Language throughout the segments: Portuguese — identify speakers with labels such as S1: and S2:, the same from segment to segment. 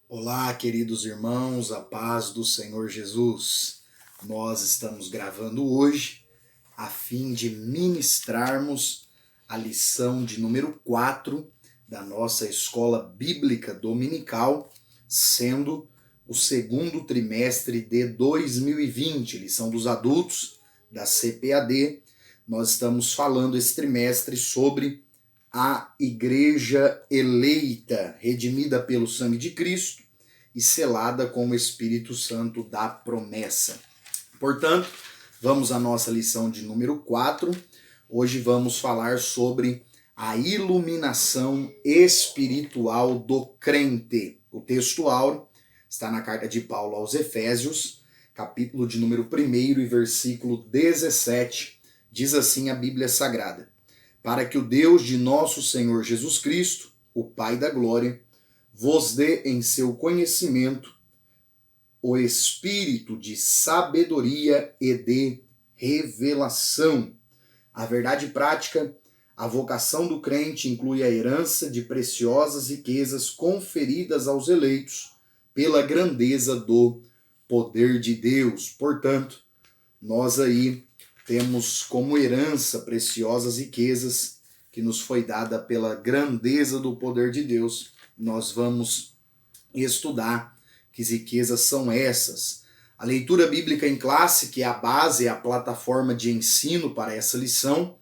S1: Olá, queridos irmãos, a paz do Senhor Jesus. Nós estamos gravando hoje a fim de ministrarmos a lição de número 4 da nossa escola bíblica dominical, sendo o segundo trimestre de 2020, lição dos adultos da CPAD. Nós estamos falando esse trimestre sobre a igreja eleita, redimida pelo sangue de Cristo e selada com o Espírito Santo da promessa. Portanto, vamos à nossa lição de número 4. Hoje vamos falar sobre a iluminação espiritual do crente. O texto áureo está na carta de Paulo aos Efésios, capítulo de número 1 e versículo 17. Diz assim a Bíblia Sagrada: para que o Deus de nosso Senhor Jesus Cristo, o Pai da glória, vos dê em seu conhecimento o espírito de sabedoria e de revelação. A verdade prática, a vocação do crente inclui a herança de preciosas riquezas conferidas aos eleitos pela grandeza do poder de Deus. Portanto, nós aí temos como herança preciosas riquezas que nos foi dada pela grandeza do poder de Deus. Nós vamos estudar que riquezas são essas. A leitura bíblica em classe, que é a base, é a plataforma de ensino para essa lição,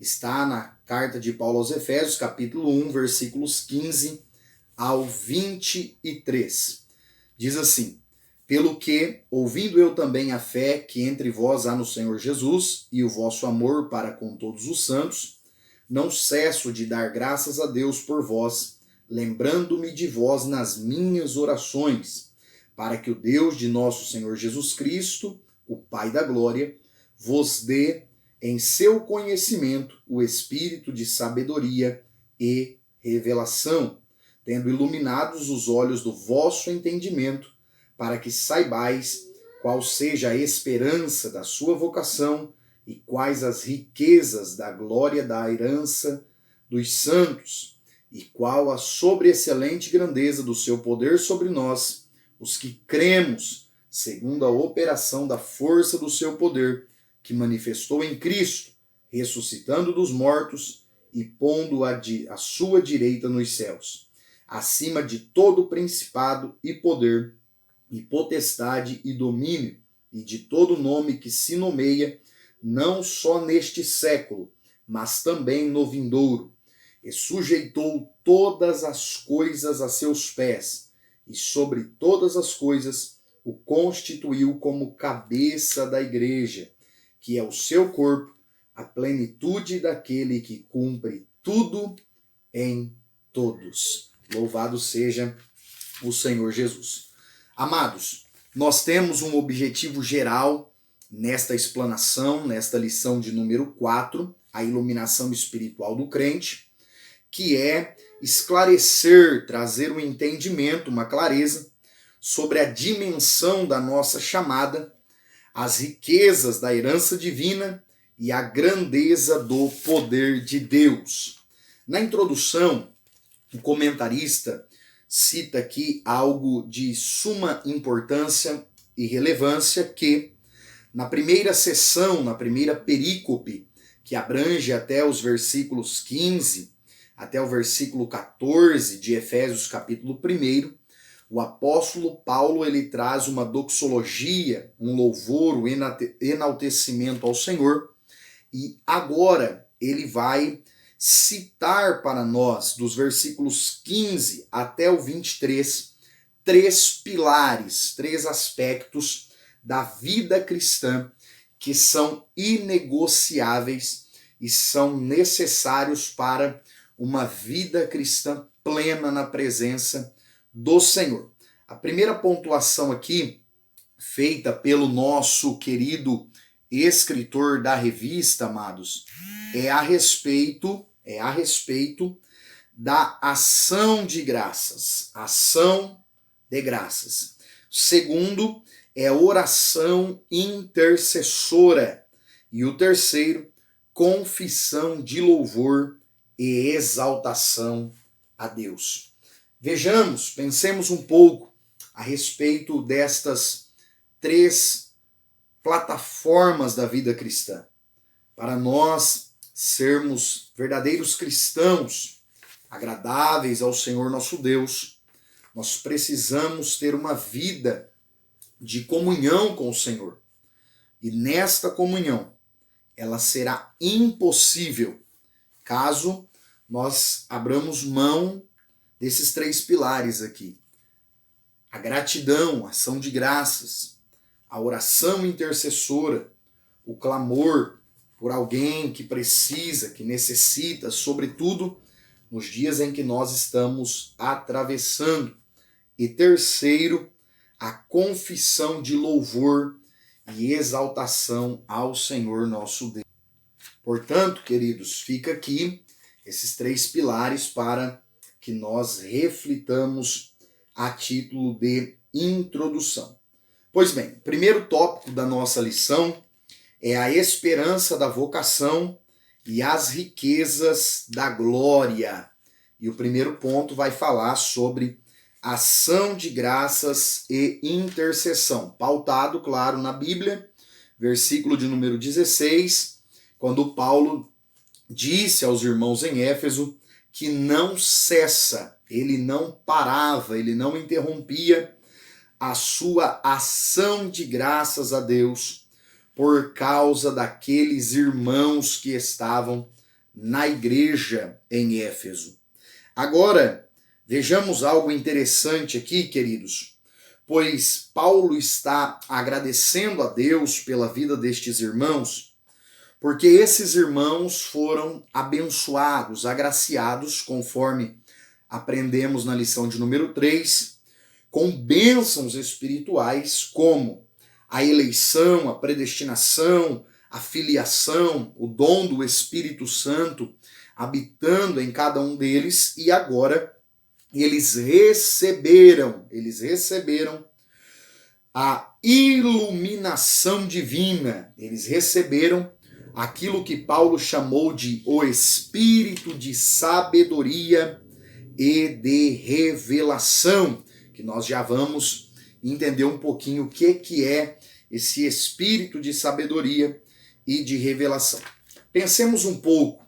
S1: está na carta de Paulo aos Efésios, capítulo 1, versículos 15 ao 23. Diz assim: pelo que, ouvindo eu também a fé que entre vós há no Senhor Jesus e o vosso amor para com todos os santos, não cesso de dar graças a Deus por vós, lembrando-me de vós nas minhas orações, para que o Deus de nosso Senhor Jesus Cristo, o Pai da glória, vos dê em seu conhecimento o espírito de sabedoria e revelação, tendo iluminados os olhos do vosso entendimento, para que saibais qual seja a esperança da sua vocação e quais as riquezas da glória da herança dos santos, e qual a sobreexcelente grandeza do seu poder sobre nós, os que cremos, segundo a operação da força do seu poder, que manifestou em Cristo, ressuscitando dos mortos e pondo à sua direita nos céus, acima de todo principado e poder, e potestade e domínio, e de todo nome que se nomeia, não só neste século, mas também no vindouro, e sujeitou todas as coisas a seus pés, e sobre todas as coisas o constituiu como cabeça da igreja, que é o seu corpo, a plenitude daquele que cumpre tudo em todos. Louvado seja o Senhor Jesus. Amados, nós temos um objetivo geral nesta explanação, nesta lição de número 4, a iluminação espiritual do crente, que é esclarecer, trazer um entendimento, uma clareza sobre a dimensão da nossa chamada, as riquezas da herança divina e a grandeza do poder de Deus. Na introdução, o comentarista cita aqui algo de suma importância e relevância que, na primeira sessão, na primeira perícope, que abrange até os versículos 15, até o versículo 14 de Efésios capítulo 1, o apóstolo Paulo ele traz uma doxologia, um louvor, um enaltecimento ao Senhor, e agora ele vai citar para nós, dos versículos 15 até o 23, três pilares, três aspectos da vida cristã que são inegociáveis e são necessários para uma vida cristã plena na presença do Senhor. A primeira pontuação aqui, feita pelo nosso querido escritor da revista, amados, é a respeito da ação de graças. Ação de graças. Segundo, é oração intercessora. E o terceiro, confissão de louvor e exaltação a Deus. Vejamos, pensemos um pouco a respeito destas 3 plataformas da vida cristã. Para nós sermos verdadeiros cristãos, agradáveis ao Senhor nosso Deus, nós precisamos ter uma vida de comunhão com o Senhor. E nesta comunhão, ela será impossível caso nós abramos mão desses 3 pilares aqui. A gratidão, a ação de graças, a oração intercessora, o clamor por alguém que precisa, que necessita, sobretudo nos dias em que nós estamos atravessando. E terceiro, a confissão de louvor e exaltação ao Senhor nosso Deus. Portanto, queridos, fica aqui esses 3 pilares para que nós reflitamos a título de introdução. Pois bem, o primeiro tópico da nossa lição é a esperança da vocação e as riquezas da glória. E o primeiro ponto vai falar sobre ação de graças e intercessão. Pautado, claro, na Bíblia, versículo de número 16, quando Paulo disse aos irmãos em Éfeso que não cessa, ele não parava, ele não interrompia a sua ação de graças a Deus por causa daqueles irmãos que estavam na igreja em Éfeso. Agora, vejamos algo interessante aqui, queridos, pois Paulo está agradecendo a Deus pela vida destes irmãos, porque esses irmãos foram abençoados, agraciados, conforme aprendemos na lição de número 3, com bênçãos espirituais como a eleição, a predestinação, a filiação, o dom do Espírito Santo habitando em cada um deles, e agora eles receberam a iluminação divina, eles receberam aquilo que Paulo chamou de o espírito de sabedoria e de revelação, que nós já vamos entender um pouquinho o que é esse espírito de sabedoria e de revelação. Pensemos um pouco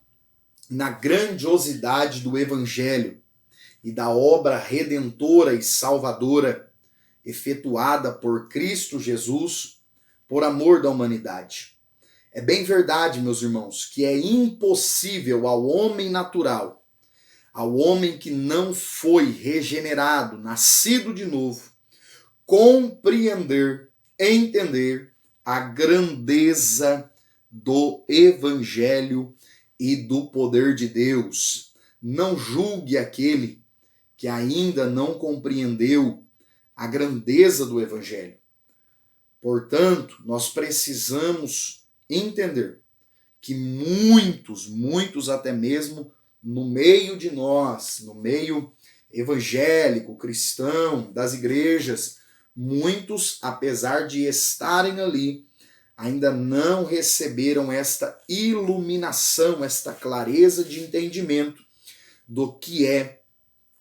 S1: na grandiosidade do Evangelho e da obra redentora e salvadora efetuada por Cristo Jesus por amor da humanidade. É bem verdade, meus irmãos, que é impossível ao homem natural, ao homem que não foi regenerado, nascido de novo, compreender, entender a grandeza do Evangelho e do poder de Deus. Não julgue aquele que ainda não compreendeu a grandeza do Evangelho. Portanto, nós precisamos entender que muitos até mesmo no meio de nós, no meio evangélico, cristão, das igrejas, muitos, apesar de estarem ali, ainda não receberam esta iluminação, esta clareza de entendimento do que é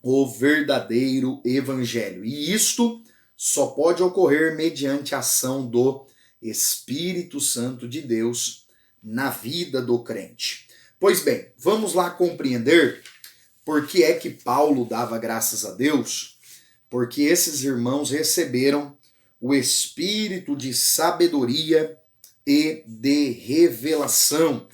S1: o verdadeiro evangelho. E isto só pode ocorrer mediante a ação do Espírito Santo de Deus na vida do crente. Pois bem, vamos lá compreender por que é que Paulo dava graças a Deus, porque esses irmãos receberam o espírito de sabedoria e de revelação.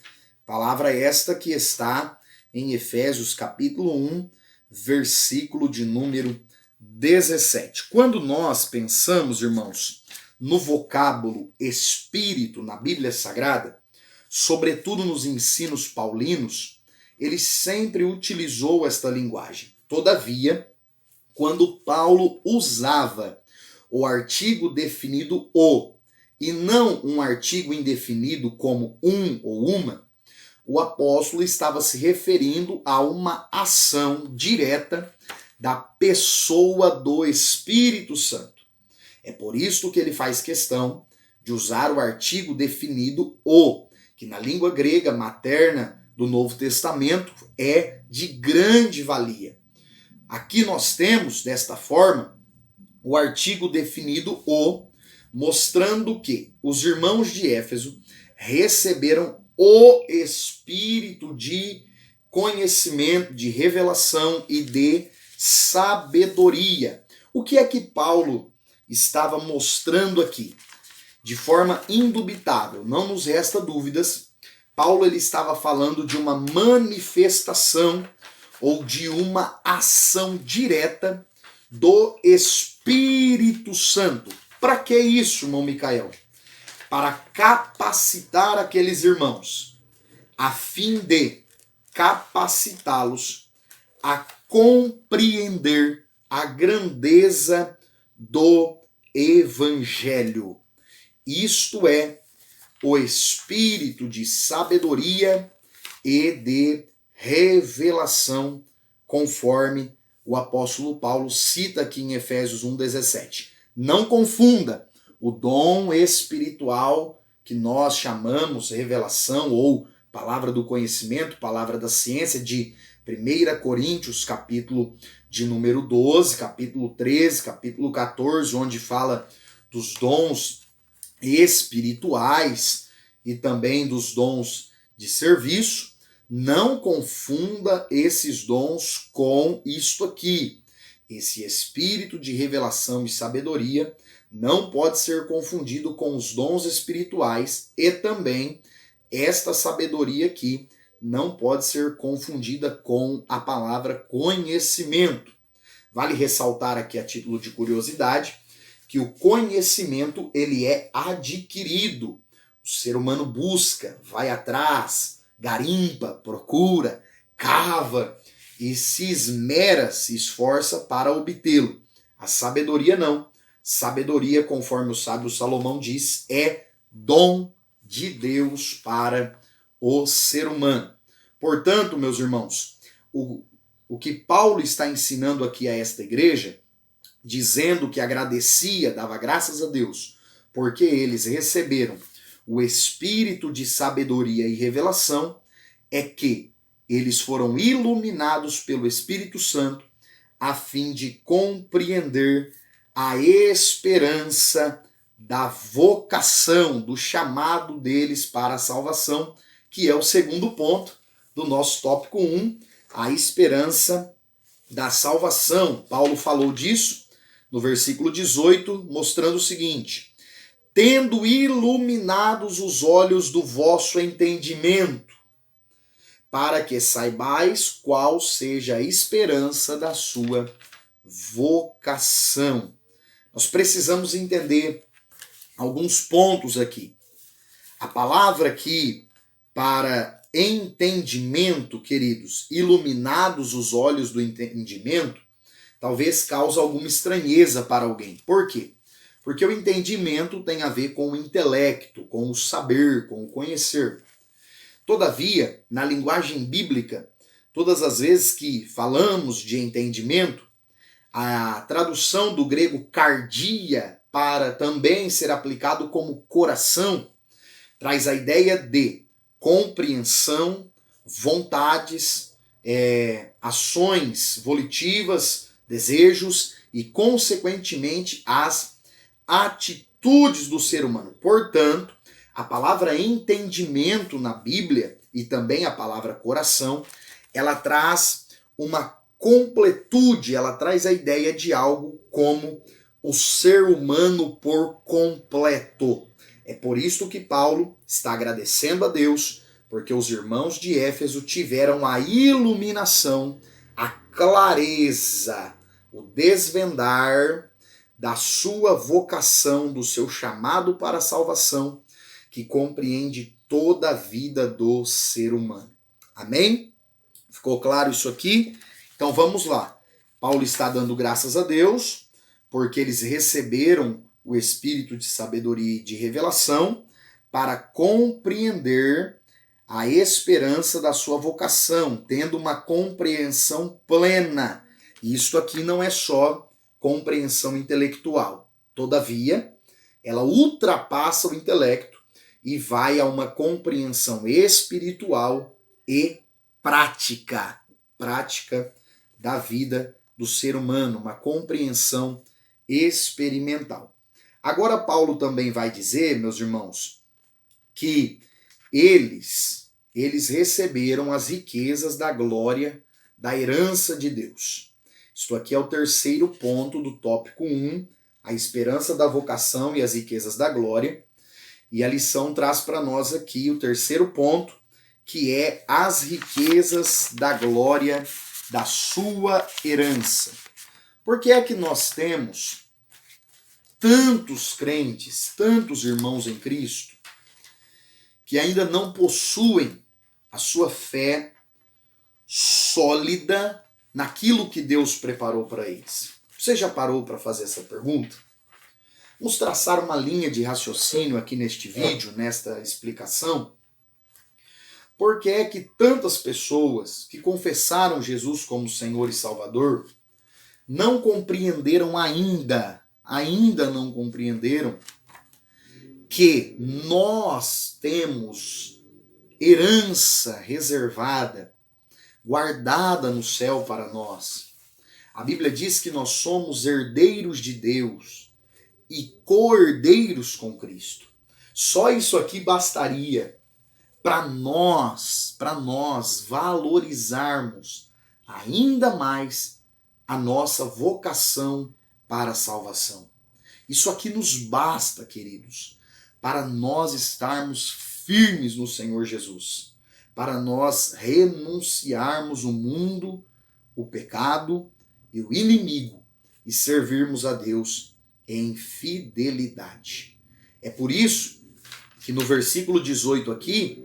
S1: Palavra esta que está em Efésios capítulo 1, versículo de número 17. Quando nós pensamos, irmãos, no vocábulo espírito na Bíblia Sagrada, sobretudo nos ensinos paulinos, ele sempre utilizou esta linguagem. Todavia, quando Paulo usava o artigo definido o, e não um artigo indefinido como um ou uma, o apóstolo estava se referindo a uma ação direta da pessoa do Espírito Santo. É por isso que ele faz questão de usar o artigo definido o, que na língua grega materna do Novo Testamento é de grande valia. Aqui nós temos, desta forma, o artigo definido o, mostrando que os irmãos de Éfeso receberam o espírito de conhecimento, de revelação e de sabedoria. O que é que Paulo estava mostrando aqui? De forma indubitável, não nos resta dúvidas, Paulo ele estava falando de uma manifestação ou de uma ação direta do Espírito Santo. Para que isso, irmão Micael? Para capacitar aqueles irmãos, a fim de capacitá-los a compreender a grandeza do Evangelho. Isto é, o espírito de sabedoria e de revelação, conforme o apóstolo Paulo cita aqui em Efésios 1,17. Não confunda o dom espiritual que nós chamamos revelação ou palavra do conhecimento, palavra da ciência, de 1 Coríntios, capítulo de número 12, capítulo 13, capítulo 14, onde fala dos dons espirituais e também dos dons de serviço. Não confunda esses dons com isto aqui. Esse espírito de revelação e sabedoria não pode ser confundido com os dons espirituais, e também esta sabedoria aqui não pode ser confundida com a palavra conhecimento. Vale ressaltar aqui a título de curiosidade que o conhecimento ele é adquirido. O ser humano busca, vai atrás, garimpa, procura, cava e se esmera, se esforça para obtê-lo. A sabedoria não. Sabedoria, conforme o sábio Salomão diz, é dom de Deus para o ser humano. Portanto, meus irmãos, o que Paulo está ensinando aqui a esta igreja, dizendo que agradecia, dava graças a Deus, porque eles receberam o espírito de sabedoria e revelação, é que eles foram iluminados pelo Espírito Santo a fim de compreender a esperança da vocação, do chamado deles para a salvação, que é o segundo ponto do nosso tópico 1, a esperança da salvação. Paulo falou disso no versículo 18, mostrando o seguinte: tendo iluminados os olhos do vosso entendimento, para que saibais qual seja a esperança da sua vocação. Nós precisamos entender alguns pontos aqui. A palavra aqui para entendimento, queridos, iluminados os olhos do entendimento, talvez cause alguma estranheza para alguém. Por quê? Porque o entendimento tem a ver com o intelecto, com o saber, com o conhecer. Todavia, na linguagem bíblica, todas as vezes que falamos de entendimento, a tradução do grego cardia para também ser aplicado como coração, traz a ideia de compreensão, vontades, ações volitivas, desejos e, consequentemente, as atitudes do ser humano. Portanto, a palavra entendimento na Bíblia e também a palavra coração, ela traz uma completude, ela traz a ideia de algo como o ser humano por completo. É por isso que Paulo está agradecendo a Deus, porque os irmãos de Éfeso tiveram a iluminação, a clareza, o desvendar da sua vocação, do seu chamado para a salvação, que compreende toda a vida do ser humano. Amém? Ficou claro isso aqui? Então vamos lá. Paulo está dando graças a Deus, porque eles receberam o espírito de sabedoria e de revelação para compreender a esperança da sua vocação, tendo uma compreensão plena. E isto aqui não é só compreensão intelectual. Todavia, ela ultrapassa o intelecto e vai a uma compreensão espiritual e prática da vida do ser humano, uma compreensão experimental. Agora Paulo também vai dizer, meus irmãos, que eles receberam as riquezas da glória, da herança de Deus. Isto aqui é o terceiro ponto do tópico 1, a esperança da vocação e as riquezas da glória. E a lição traz para nós aqui o terceiro ponto, que é as riquezas da glória da sua herança. Por que é que nós temos tantos crentes, tantos irmãos em Cristo, que ainda não possuem a sua fé sólida naquilo que Deus preparou para eles? Você já parou para fazer essa pergunta? Vamos traçar uma linha de raciocínio aqui neste vídeo, nesta explicação. Por que é que tantas pessoas que confessaram Jesus como Senhor e Salvador não compreenderam ainda não compreenderam que nós temos herança reservada, guardada no céu para nós? A Bíblia diz que nós somos herdeiros de Deus e co-herdeiros com Cristo. Só isso aqui bastaria para nós valorizarmos ainda mais a nossa vocação para a salvação. Isso aqui nos basta, queridos, para nós estarmos firmes no Senhor Jesus, para nós renunciarmos o mundo, o pecado e o inimigo e servirmos a Deus em fidelidade. É por isso que no versículo 18 aqui,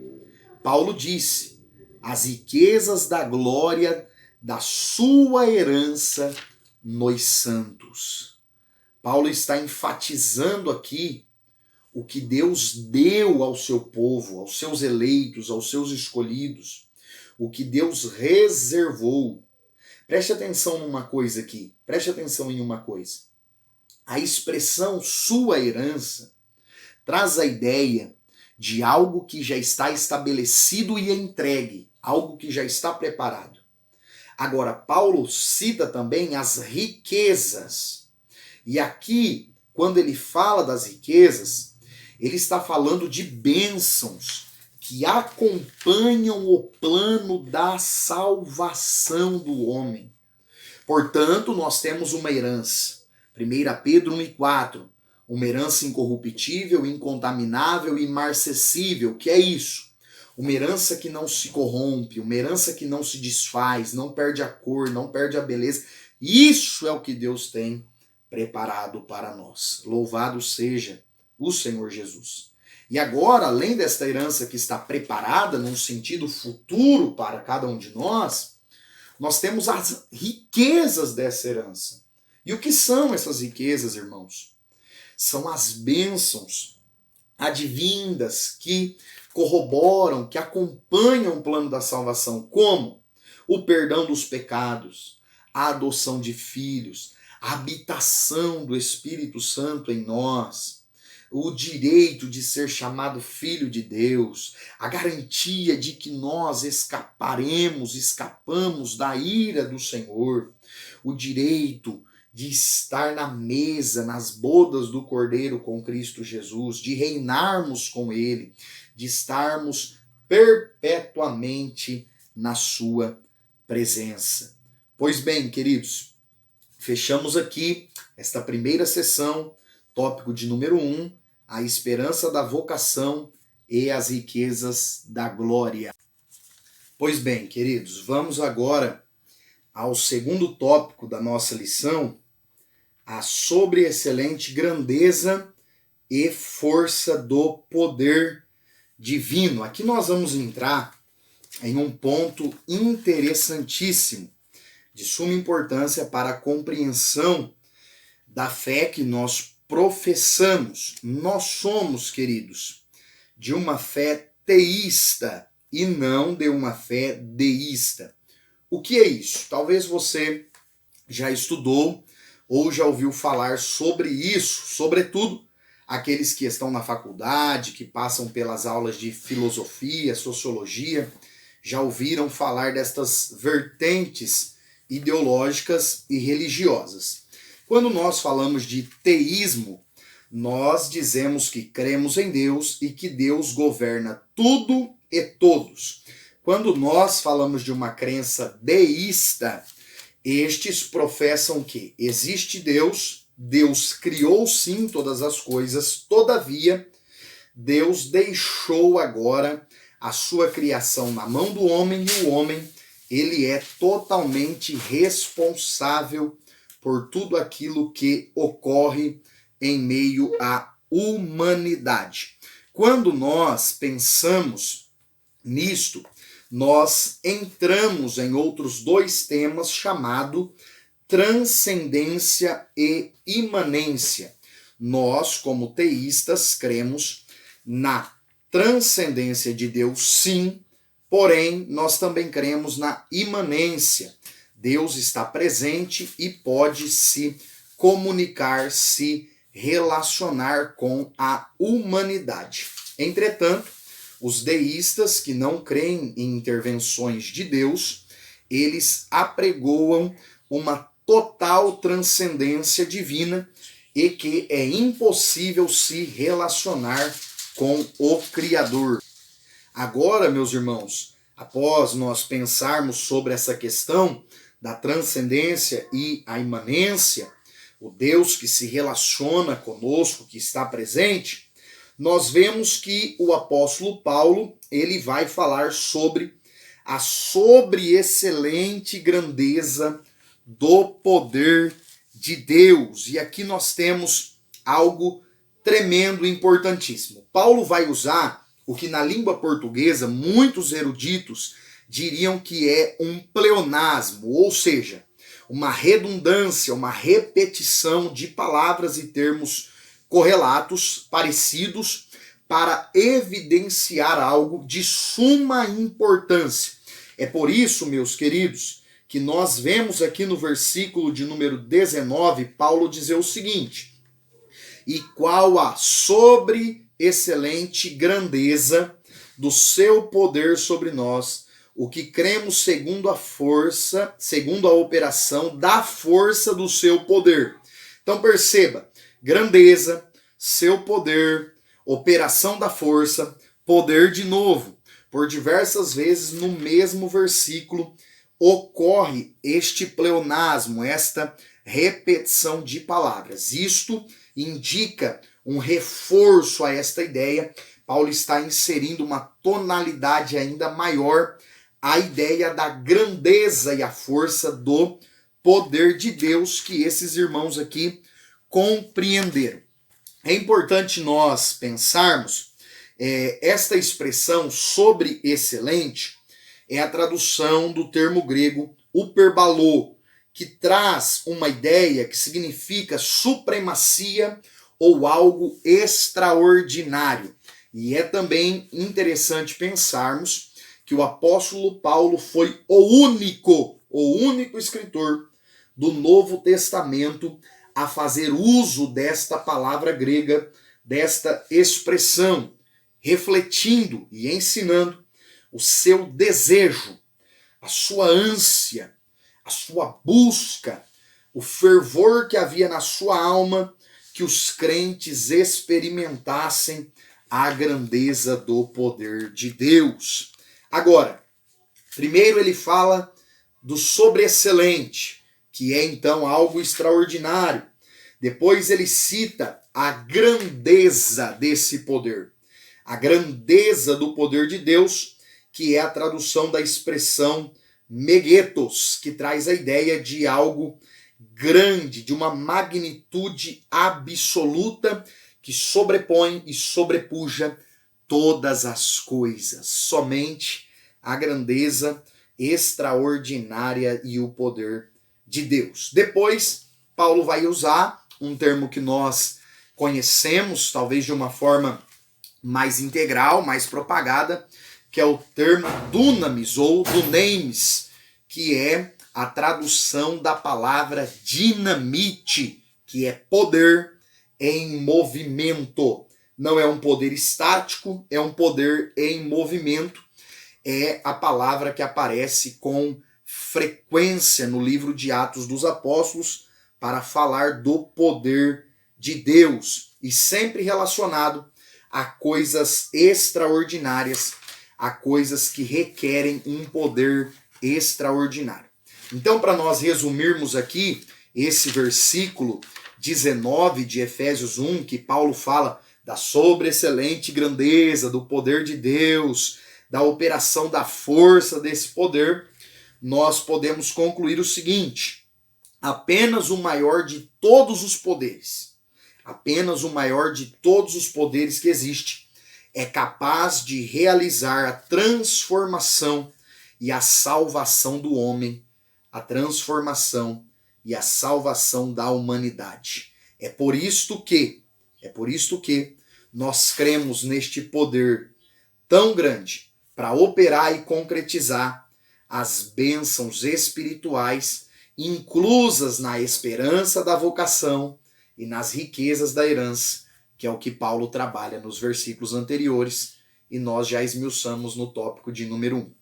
S1: Paulo disse: as riquezas da glória da sua herança nos santos. Paulo está enfatizando aqui o que Deus deu ao seu povo, aos seus eleitos, aos seus escolhidos, o que Deus reservou. Preste atenção numa coisa aqui, preste atenção em uma coisa. A expressão sua herança traz a ideia de algo que já está estabelecido e entregue, algo que já está preparado. Agora, Paulo cita também as riquezas. E aqui, quando ele fala das riquezas, ele está falando de bênçãos que acompanham o plano da salvação do homem. Portanto, nós temos uma herança. 1 Pedro 1,4. Uma herança incorruptível, incontaminável e imarcessível. Que é isso? Uma herança que não se corrompe, uma herança que não se desfaz, não perde a cor, não perde a beleza. Isso é o que Deus tem preparado para nós. Louvado seja o Senhor Jesus. E agora, além desta herança que está preparada num sentido futuro para cada um de nós temos as riquezas dessa herança. E o que são essas riquezas, irmãos? São as bênçãos advindas que corroboram, que acompanham o plano da salvação, como o perdão dos pecados, a adoção de filhos, a habitação do Espírito Santo em nós, o direito de ser chamado filho de Deus, a garantia de que nós escapamos da ira do Senhor, o direito de estar na mesa, nas bodas do Cordeiro com Cristo Jesus, de reinarmos com Ele, de estarmos perpetuamente na sua presença. Pois bem, queridos, fechamos aqui esta primeira sessão, tópico de número 1, a esperança da vocação e as riquezas da glória. Pois bem, queridos, vamos agora ao segundo tópico da nossa lição, a sobreexcelente grandeza e força do poder divino. Aqui nós vamos entrar em um ponto interessantíssimo, de suma importância para a compreensão da fé que nós professamos. Nós somos, queridos, de uma fé teísta e não de uma fé deísta. O que é isso? Talvez você já estudou ou já ouviu falar sobre isso, sobretudo aqueles que estão na faculdade, que passam pelas aulas de filosofia, sociologia, já ouviram falar destas vertentes ideológicas e religiosas. Quando nós falamos de teísmo, nós dizemos que cremos em Deus e que Deus governa tudo e todos. Quando nós falamos de uma crença deísta, estes professam que existe Deus, Deus criou sim todas as coisas, todavia, Deus deixou agora a sua criação na mão do homem e o homem, ele é totalmente responsável por tudo aquilo que ocorre em meio à humanidade. Quando nós pensamos nisto, nós entramos em outros dois temas chamado transcendência e imanência. Nós, como teístas, cremos na transcendência de Deus, sim, porém, nós também cremos na imanência. Deus está presente e pode se comunicar, se relacionar com a humanidade. Entretanto, os deístas que não creem em intervenções de Deus, eles apregoam uma total transcendência divina e que é impossível se relacionar com o Criador. Agora, meus irmãos, após nós pensarmos sobre essa questão da transcendência e a imanência, o Deus que se relaciona conosco, que está presente, nós vemos que o apóstolo Paulo, ele vai falar sobre a sobreexcelente grandeza do poder de Deus. E aqui nós temos algo tremendo e importantíssimo. Paulo vai usar o que na língua portuguesa muitos eruditos diriam que é um pleonasmo, ou seja, uma redundância, uma repetição de palavras e termos correlatos, parecidos, para evidenciar algo de suma importância. É por isso, meus queridos, que nós vemos aqui no versículo de número 19, Paulo dizer o seguinte: e qual a sobreexcelente grandeza do seu poder sobre nós, o que cremos segundo a força, segundo a operação da força do seu poder. Então perceba, grandeza, seu poder, operação da força, poder de novo. Por diversas vezes no mesmo versículo ocorre este pleonasmo, esta repetição de palavras. Isto indica um reforço a esta ideia. Paulo está inserindo uma tonalidade ainda maior à ideia da grandeza e a força do poder de Deus que esses irmãos aqui compreenderam. É importante nós pensarmos, esta expressão sobre excelente é a tradução do termo grego hyperbalô, que traz uma ideia que significa supremacia ou algo extraordinário. E é também interessante pensarmos que o apóstolo Paulo foi o único escritor do Novo Testamento a fazer uso desta palavra grega, desta expressão, refletindo e ensinando o seu desejo, a sua ânsia, a sua busca, o fervor que havia na sua alma, que os crentes experimentassem a grandeza do poder de Deus. Agora, primeiro ele fala do sobreexcelente, que é então algo extraordinário. Depois ele cita a grandeza desse poder. A grandeza do poder de Deus, que é a tradução da expressão megetos, que traz a ideia de algo grande, de uma magnitude absoluta que sobrepõe e sobrepuja todas as coisas. Somente a grandeza extraordinária e o poder de Deus. Depois, Paulo vai usar um termo que nós conhecemos, talvez de uma forma mais integral, mais propagada, que é o termo dunamis ou dunamis, que é a tradução da palavra dinamite, que é poder em movimento. Não é um poder estático, é um poder em movimento. É a palavra que aparece com frequência no livro de Atos dos Apóstolos para falar do poder de Deus e sempre relacionado a coisas extraordinárias, a coisas que requerem um poder extraordinário. Então, para nós resumirmos aqui esse versículo 19 de Efésios 1, que Paulo fala da sobreexcelente grandeza do poder de Deus, da operação da força desse poder, nós podemos concluir o seguinte: apenas o maior de todos os poderes, apenas o maior de todos os poderes que existe, é capaz de realizar a transformação e a salvação do homem, a transformação e a salvação da humanidade. É por isto que nós cremos neste poder tão grande para operar e concretizar as bênçãos espirituais inclusas na esperança da vocação e nas riquezas da herança, que é o que Paulo trabalha nos versículos anteriores, e nós já esmiuçamos no tópico de número 1.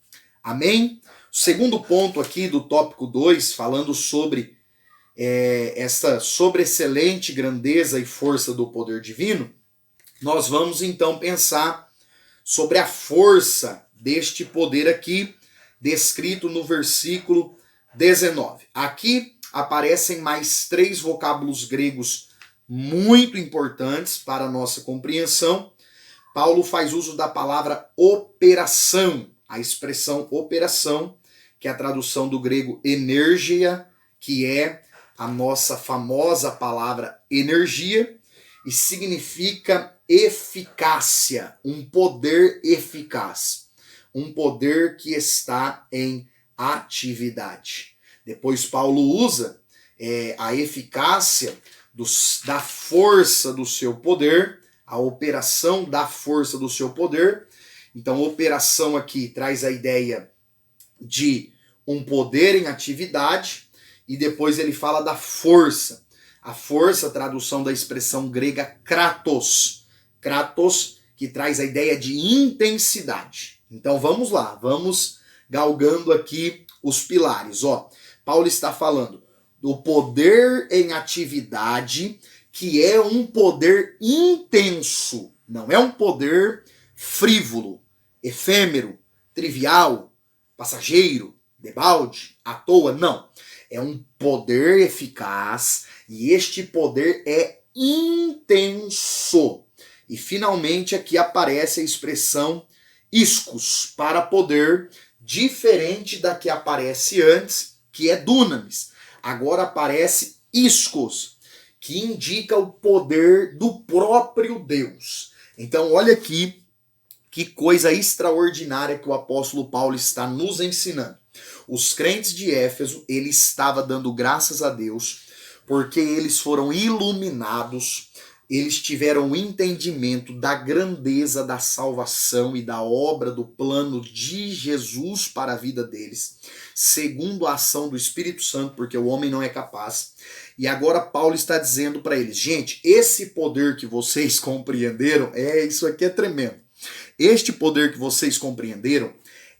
S1: Amém? O segundo ponto aqui do tópico 2, falando sobre esta sobreexcelente grandeza e força do poder divino, nós vamos então pensar sobre a força deste poder aqui, descrito no versículo 19. Aqui aparecem mais 3 vocábulos gregos muito importantes para a nossa compreensão. Paulo faz uso da palavra operação, a expressão operação, que é a tradução do grego energia, que é a nossa famosa palavra energia, e significa eficácia, um poder eficaz, um poder que está em atividade. Depois Paulo usa a eficácia da força do seu poder, a operação da força do seu poder. Então, operação aqui traz a ideia de um poder em atividade, e depois ele fala da força. A força, tradução da expressão grega kratos. Kratos, que traz a ideia de intensidade. Então vamos lá, vamos galgando aqui os pilares. Paulo está falando do poder em atividade, que é um poder intenso, não é um poder frívolo, efêmero, trivial, passageiro, debalde, à toa, não. É um poder eficaz e este poder é intenso. E finalmente aqui aparece a expressão ischus, para poder, diferente da que aparece antes, que é dunamis. Agora aparece ischus, que indica o poder do próprio Deus. Então olha aqui que coisa extraordinária que o apóstolo Paulo está nos ensinando. Os crentes de Éfeso, ele estava dando graças a Deus, porque eles foram iluminados, eles tiveram o entendimento da grandeza da salvação e da obra do plano de Jesus para a vida deles, segundo a ação do Espírito Santo, porque o homem não é capaz. E agora Paulo está dizendo para eles, gente, esse poder que vocês compreenderam, isso aqui é tremendo. Este poder que vocês compreenderam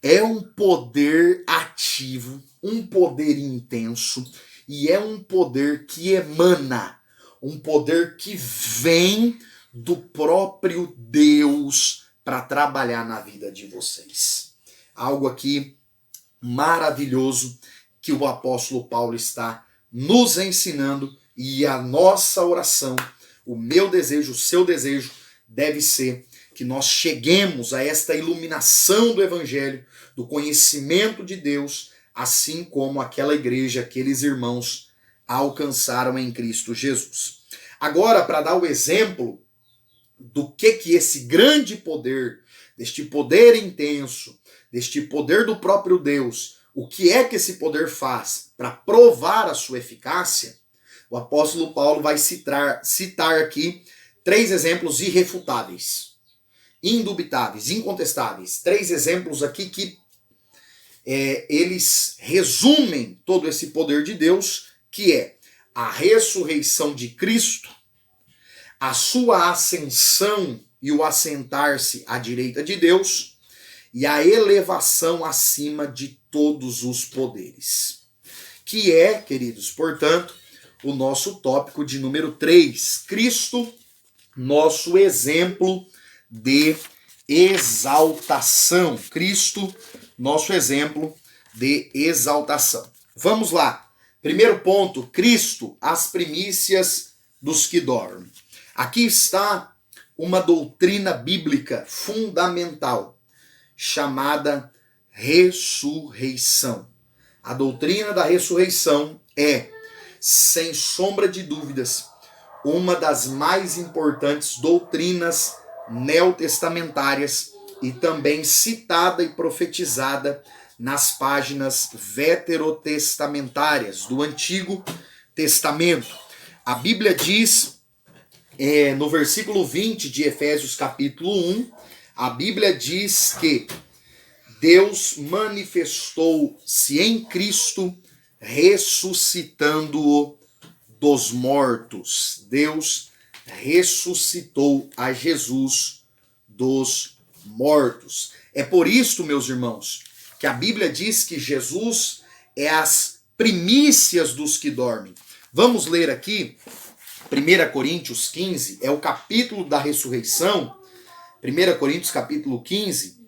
S1: é um poder ativo, um poder intenso, e é um poder que emana, um poder que vem do próprio Deus para trabalhar na vida de vocês. Algo aqui maravilhoso que o apóstolo Paulo está nos ensinando, e a nossa oração, o meu desejo, o seu desejo, deve ser que nós cheguemos a esta iluminação do Evangelho, do conhecimento de Deus, assim como aquela igreja, aqueles irmãos alcançaram em Cristo Jesus. Agora, para dar o exemplo do que esse grande poder, deste poder intenso, deste poder do próprio Deus, o que é que esse poder faz para provar a sua eficácia, o apóstolo Paulo vai citar aqui 3 exemplos irrefutáveis, indubitáveis, incontestáveis. 3 exemplos aqui que eles resumem todo esse poder de Deus, que é a ressurreição de Cristo, a sua ascensão e o assentar-se à direita de Deus, e a elevação acima de todos os poderes. Que é, queridos, portanto, o nosso tópico de número 3. Cristo, nosso exemplo de exaltação. Cristo, nosso exemplo de exaltação. Vamos lá. Primeiro ponto, Cristo, as primícias dos que dormem. Aqui está uma doutrina bíblica fundamental, chamada ressurreição. A doutrina da ressurreição é, sem sombra de dúvidas, uma das mais importantes doutrinas neotestamentárias e também citada e profetizada nas páginas veterotestamentárias do Antigo Testamento. A Bíblia diz, no versículo 20 de Efésios capítulo 1, a Bíblia diz que Deus manifestou-se em Cristo, ressuscitando-o dos mortos. Deus ressuscitou a Jesus dos mortos. É por isso, meus irmãos, que a Bíblia diz que Jesus é as primícias dos que dormem. Vamos ler aqui 1 Coríntios 15, é o capítulo da ressurreição. 1 Coríntios capítulo 15,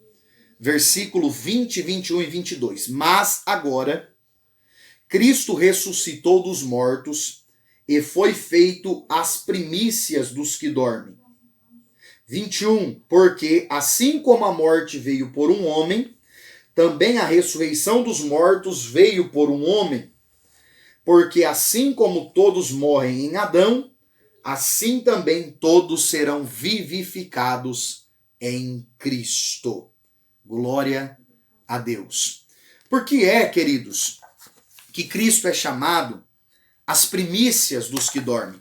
S1: versículo 20, 21 e 22. Mas agora, Cristo ressuscitou dos mortos e foi feito as primícias dos que dormem. 21. Porque assim como a morte veio por um homem, também a ressurreição dos mortos veio por um homem. Porque assim como todos morrem em Adão, assim também todos serão vivificados em Cristo. Glória a Deus. Por que é, queridos, que Cristo é chamado as primícias dos que dormem?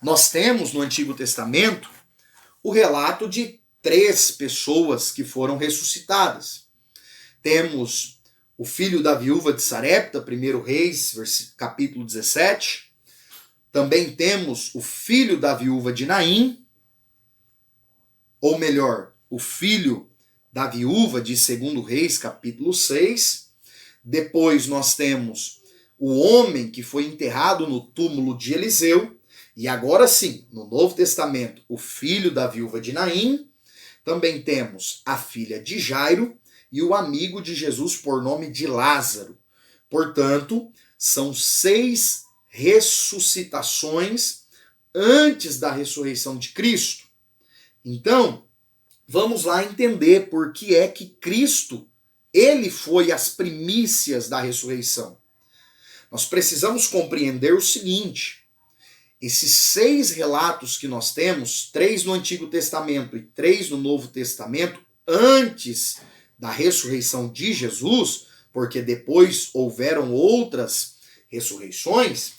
S1: Nós temos no Antigo Testamento o relato de 3 pessoas que foram ressuscitadas. Temos o filho da viúva de Sarepta, 1 Reis, capítulo 17. Também temos o filho da viúva de Naim, ou melhor, o filho da viúva de 2 Reis, capítulo 6. Depois nós temos o homem que foi enterrado no túmulo de Eliseu. E agora sim, no Novo Testamento, o filho da viúva de Naim. Também temos a filha de Jairo e o amigo de Jesus por nome de Lázaro. Portanto, são 6 ressuscitações antes da ressurreição de Cristo. Então, vamos lá entender por que é que Cristo, ele foi as primícias da ressurreição. Nós precisamos compreender o seguinte: esses 6 relatos que nós temos, 3 no Antigo Testamento e 3 no Novo Testamento, antes da ressurreição de Jesus, porque depois houveram outras ressurreições,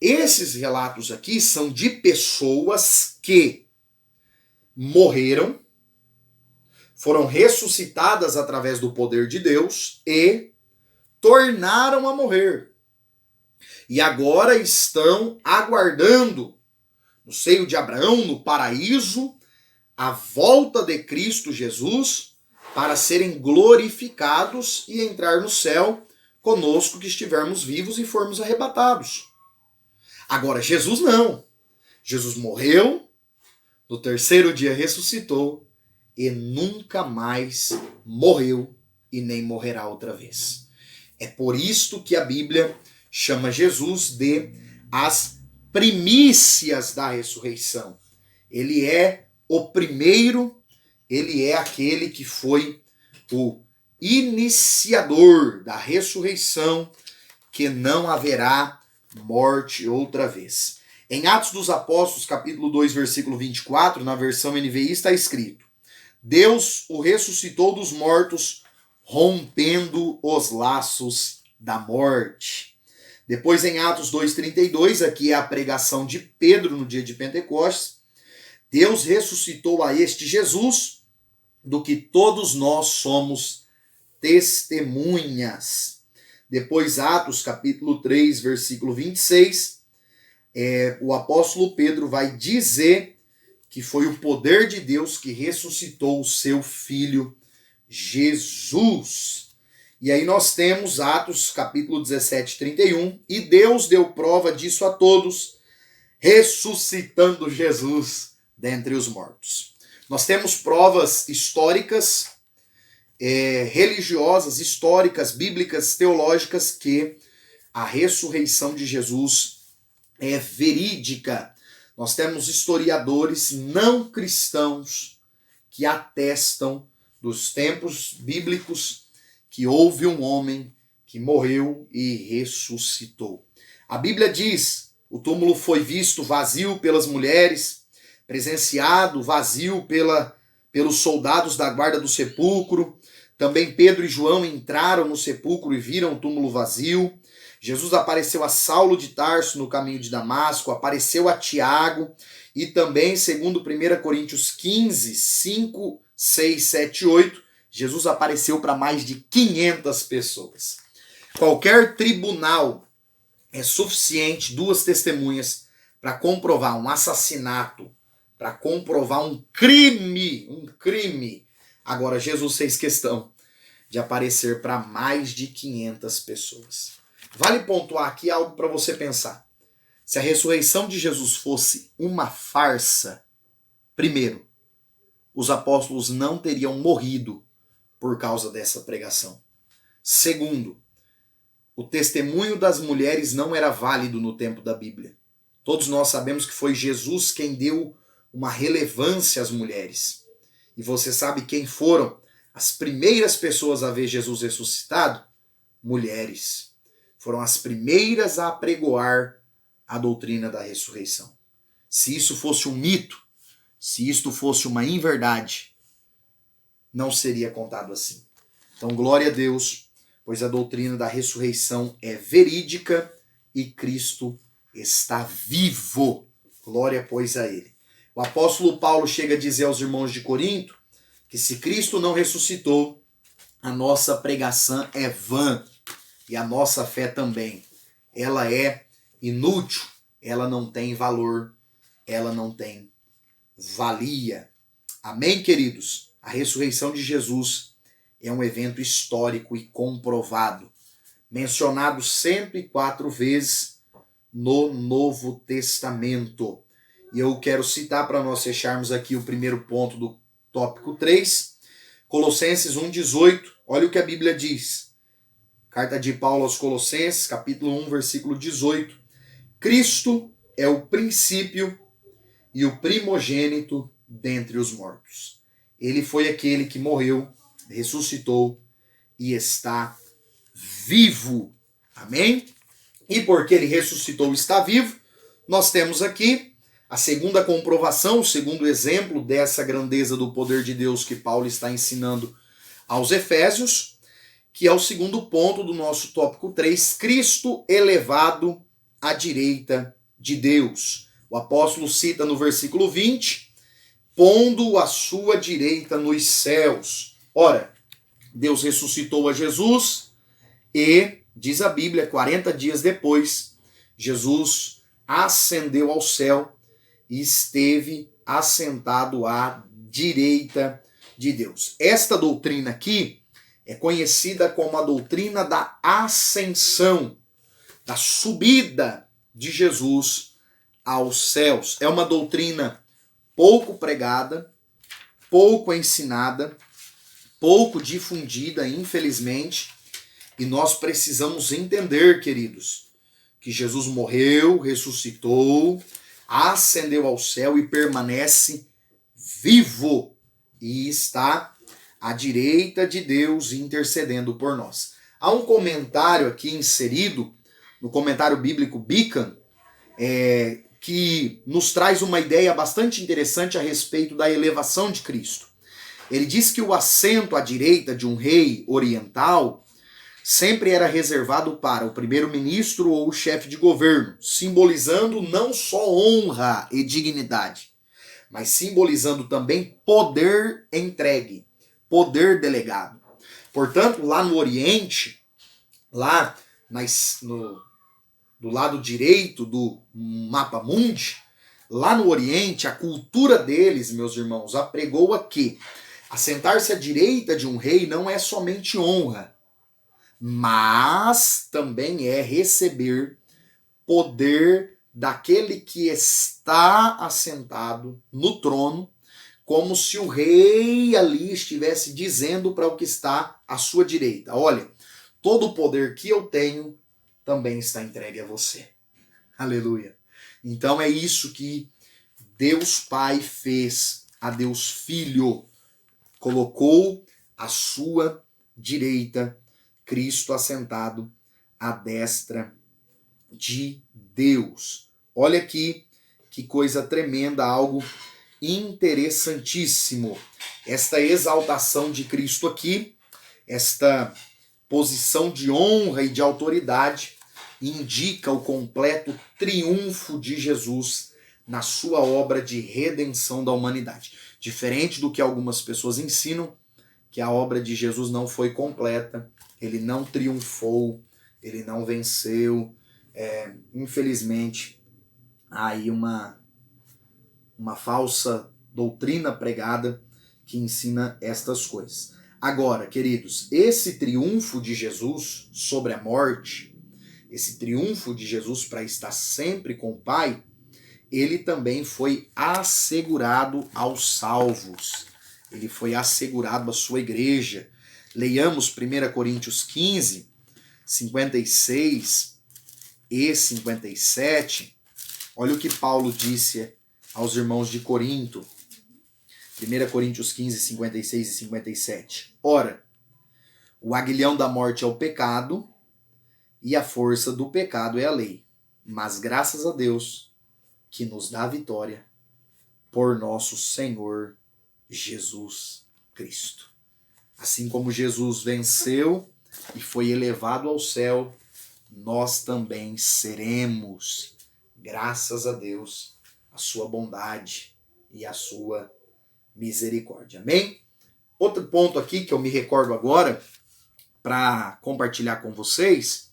S1: esses relatos aqui são de pessoas que morreram, foram ressuscitadas através do poder de Deus e tornaram a morrer. E agora estão aguardando, no seio de Abraão, no paraíso, a volta de Cristo Jesus para serem glorificados e entrar no céu conosco que estivermos vivos e formos arrebatados. Agora, Jesus não. Jesus morreu, no 3º dia ressuscitou e nunca mais morreu e nem morrerá outra vez. É por isto que a Bíblia chama Jesus de as primícias da ressurreição. Ele é o primeiro, ele é aquele que foi o iniciador da ressurreição, que não haverá morte outra vez. Em Atos dos Apóstolos, capítulo 2, versículo 24, na versão NVI está escrito: Deus o ressuscitou dos mortos, rompendo os laços da morte. Depois em Atos 2,32, aqui é a pregação de Pedro no dia de Pentecostes, Deus ressuscitou a este Jesus, do que todos nós somos testemunhas. Depois Atos capítulo 3, versículo 26, o apóstolo Pedro vai dizer que foi o poder de Deus que ressuscitou o seu filho Jesus. E aí nós temos Atos capítulo 17, 31, e Deus deu prova disso a todos, ressuscitando Jesus dentre os mortos. Nós temos provas históricas, religiosas, históricas, bíblicas, teológicas, que a ressurreição de Jesus é verídica. Nós temos historiadores não cristãos que atestam dos tempos bíblicos que houve um homem que morreu e ressuscitou. A Bíblia diz: o túmulo foi visto vazio pelas mulheres, presenciado vazio pelos soldados da guarda do sepulcro. Também Pedro e João entraram no sepulcro e viram o túmulo vazio. Jesus apareceu a Saulo de Tarso no caminho de Damasco, apareceu a Tiago, e também, segundo 1 Coríntios 15, 5, 6, 7 e 8, Jesus apareceu para mais de 500 pessoas. Qualquer tribunal é suficiente, 2 testemunhas, para comprovar um assassinato, para comprovar um crime. Agora, Jesus fez questão de aparecer para mais de 500 pessoas. Vale pontuar aqui algo para você pensar. Se a ressurreição de Jesus fosse uma farsa, primeiro, os apóstolos não teriam morrido por causa dessa pregação. Segundo, o testemunho das mulheres não era válido no tempo da Bíblia. Todos nós sabemos que foi Jesus quem deu uma relevância às mulheres. E você sabe quem foram as primeiras pessoas a ver Jesus ressuscitado? Mulheres. Foram as primeiras a apregoar a doutrina da ressurreição. Se isso fosse um mito, se isto fosse uma inverdade, não seria contado assim. Então, glória a Deus, pois a doutrina da ressurreição é verídica e Cristo está vivo. Glória, pois, a Ele. O apóstolo Paulo chega a dizer aos irmãos de Corinto que se Cristo não ressuscitou, a nossa pregação é vã e a nossa fé também. Ela é inútil, ela não tem valor, ela não tem valia. Amém, queridos? A ressurreição de Jesus é um evento histórico e comprovado, mencionado 104 vezes no Novo Testamento. E eu quero citar para nós fecharmos aqui o primeiro ponto do tópico 3, Colossenses 1,18. Olha o que a Bíblia diz. Carta de Paulo aos Colossenses, capítulo 1, versículo 18. Cristo é o princípio e o primogênito dentre os mortos. Ele foi aquele que morreu, ressuscitou e está vivo. Amém? E porque ele ressuscitou e está vivo, nós temos aqui a segunda comprovação, o segundo exemplo dessa grandeza do poder de Deus que Paulo está ensinando aos Efésios, que é o segundo ponto do nosso tópico 3, Cristo elevado à direita de Deus. O apóstolo cita no versículo 20, pondo à sua direita nos céus. Ora, Deus ressuscitou a Jesus e, diz a Bíblia, 40 dias depois, Jesus ascendeu ao céu e esteve assentado à direita de Deus. Esta doutrina aqui é conhecida como a doutrina da ascensão, da subida de Jesus aos céus. É uma doutrina pouco pregada, pouco ensinada, pouco difundida, infelizmente, e nós precisamos entender, queridos, que Jesus morreu, ressuscitou, ascendeu ao céu e permanece vivo e está à direita de Deus intercedendo por nós. Há um comentário aqui inserido no comentário bíblico Bican, que nos traz uma ideia bastante interessante a respeito da elevação de Cristo. Ele diz que o assento à direita de um rei oriental sempre era reservado para o primeiro-ministro ou o chefe de governo, simbolizando não só honra e dignidade, mas simbolizando também poder entregue, poder delegado. Portanto, lá no Oriente, lá do lado direito do mapa mundi, lá no Oriente, a cultura deles, meus irmãos, apregoa que assentar-se à direita de um rei não é somente honra, mas também é receber poder daquele que está assentado no trono, como se o rei ali estivesse dizendo para o que está à sua direita: olha, todo o poder que eu tenho também está entregue a você. Aleluia. Então é isso que Deus Pai fez a Deus Filho. Colocou à sua direita Cristo assentado à destra de Deus. Olha aqui que coisa tremenda, algo interessantíssimo. Esta exaltação de Cristo aqui, esta posição de honra e de autoridade, indica o completo triunfo de Jesus na sua obra de redenção da humanidade. Diferente do que algumas pessoas ensinam, que a obra de Jesus não foi completa, ele não triunfou, ele não venceu. Infelizmente, há aí uma falsa doutrina pregada que ensina estas coisas. Agora, queridos, esse triunfo de Jesus sobre a morte, esse triunfo de Jesus para estar sempre com o Pai, ele também foi assegurado aos salvos. Ele foi assegurado à sua igreja. Leiamos 1 Coríntios 15, 56 e 57. Olha o que Paulo disse aos irmãos de Corinto. 1 Coríntios 15, 56 e 57. Ora, o aguilhão da morte é o pecado, e a força do pecado é a lei. Mas graças a Deus, que nos dá a vitória por nosso Senhor Jesus Cristo. Assim como Jesus venceu e foi elevado ao céu, nós também seremos, graças a Deus, a sua bondade e a sua misericórdia. Amém? Outro ponto aqui que eu me recordo agora, para compartilhar com vocês,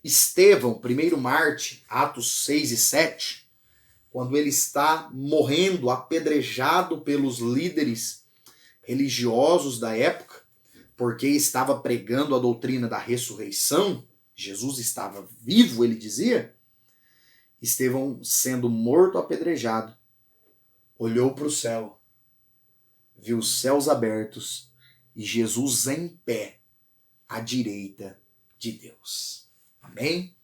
S1: Estevão, 1 Marte, Atos 6 e 7, quando ele está morrendo, apedrejado pelos líderes religiosos da época, porque estava pregando a doutrina da ressurreição, Jesus estava vivo, ele dizia. Estevão, sendo morto apedrejado, olhou para o céu, viu os céus abertos e Jesus em pé à direita de Deus. Amém?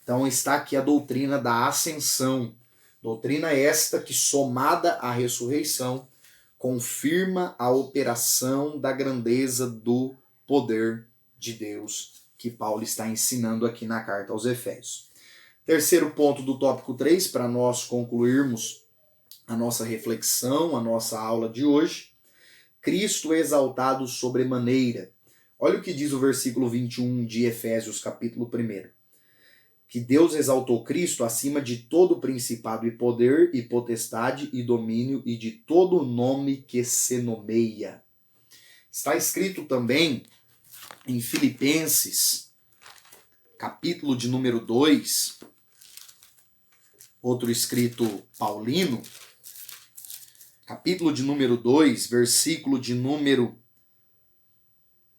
S1: Então está aqui a doutrina da ascensão. Doutrina esta que, somada à ressurreição, confirma a operação da grandeza do poder de Deus que Paulo está ensinando aqui na carta aos Efésios. Terceiro ponto do tópico 3, para nós concluirmos a nossa reflexão, a nossa aula de hoje. Cristo exaltado sobremaneira. Olha o que diz o versículo 21 de Efésios, capítulo 1. Que Deus exaltou Cristo acima de todo principado e poder e potestade e domínio e de todo nome que se nomeia. Está escrito também em Filipenses, capítulo de número 2, outro escrito paulino, capítulo de número 2, versículo de número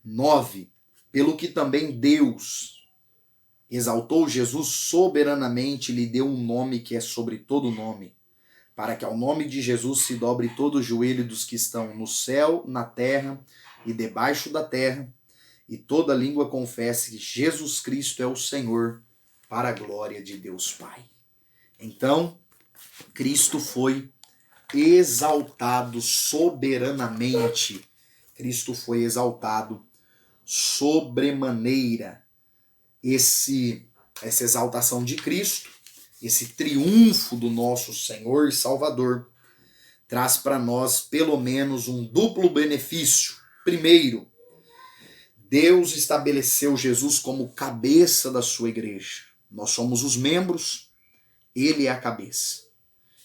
S1: 9, pelo que também Deus exaltou Jesus soberanamente e lhe deu um nome que é sobre todo nome, para que ao nome de Jesus se dobre todo o joelho dos que estão no céu, na terra e debaixo da terra, e toda língua confesse que Jesus Cristo é o Senhor, para a glória de Deus Pai. Então, Cristo foi exaltado soberanamente. Cristo foi exaltado sobremaneira. Essa exaltação de Cristo, esse triunfo do nosso Senhor e Salvador, traz para nós pelo menos um duplo benefício. Primeiro, Deus estabeleceu Jesus como cabeça da sua igreja. Nós somos os membros, ele é a cabeça.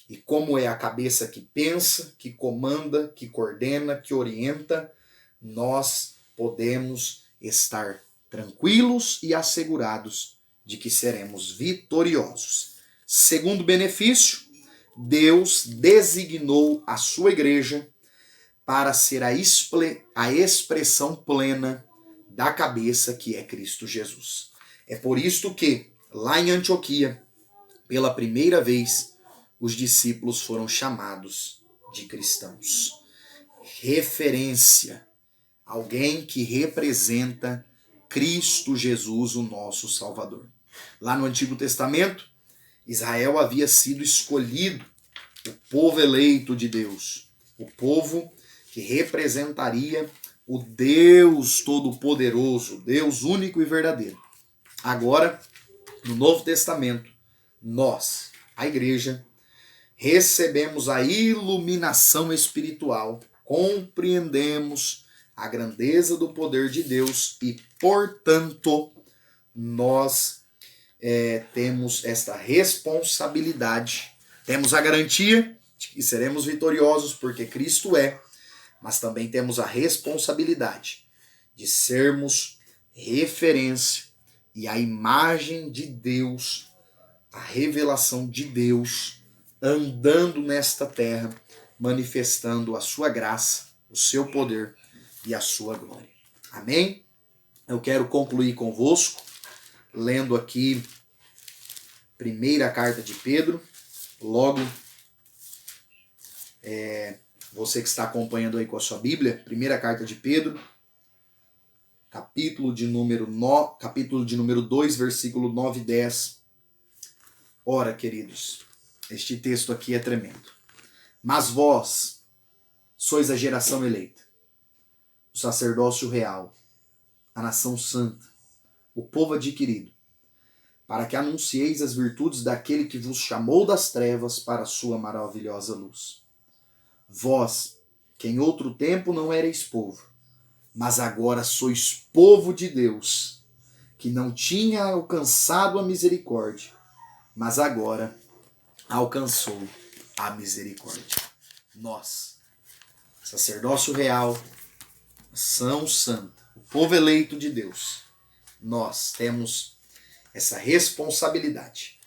S1: E como é a cabeça que pensa, que comanda, que coordena, que orienta, nós podemos estar tranquilos e assegurados de que seremos vitoriosos. Segundo benefício, Deus designou a sua igreja para ser a expressão plena da cabeça que é Cristo Jesus. É por isto que, lá em Antioquia, pela primeira vez, os discípulos foram chamados de cristãos. Referência. Alguém que representa Cristo Jesus, o nosso Salvador. Lá no Antigo Testamento, Israel havia sido escolhido, o povo eleito de Deus, o povo que representaria o Deus Todo-Poderoso, Deus único e verdadeiro. Agora, no Novo Testamento, nós, a igreja, recebemos a iluminação espiritual, compreendemos a grandeza do poder de Deus e, portanto, nós temos esta responsabilidade, temos a garantia de que seremos vitoriosos porque Cristo é, mas também temos a responsabilidade de sermos referência e a imagem de Deus, a revelação de Deus, andando nesta terra, manifestando a sua graça, o seu poder e a sua glória. Amém? Eu quero concluir convosco, lendo aqui primeira carta de Pedro, logo você que está acompanhando aí com a sua Bíblia, primeira carta de Pedro, capítulo de número 2, versículo 9 e 10. Ora, queridos, este texto aqui é tremendo. Mas vós sois a geração eleita, o sacerdócio real, a nação santa, o povo adquirido, para que anuncieis as virtudes daquele que vos chamou das trevas para a sua maravilhosa luz. Vós, que em outro tempo não erais povo, mas agora sois povo de Deus, que não tinha alcançado a misericórdia, mas agora alcançou a misericórdia. Nós, sacerdócio real, nação santa, o povo eleito de Deus, nós temos essa responsabilidade.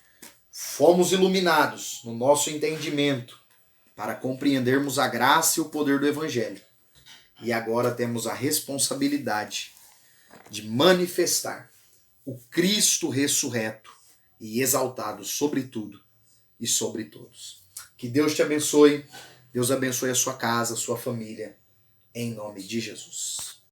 S1: Fomos iluminados no nosso entendimento para compreendermos a graça e o poder do Evangelho. E agora temos a responsabilidade de manifestar o Cristo ressurreto e exaltado sobre tudo e sobre todos. Que Deus te abençoe, Deus abençoe a sua casa, a sua família, em nome de Jesus.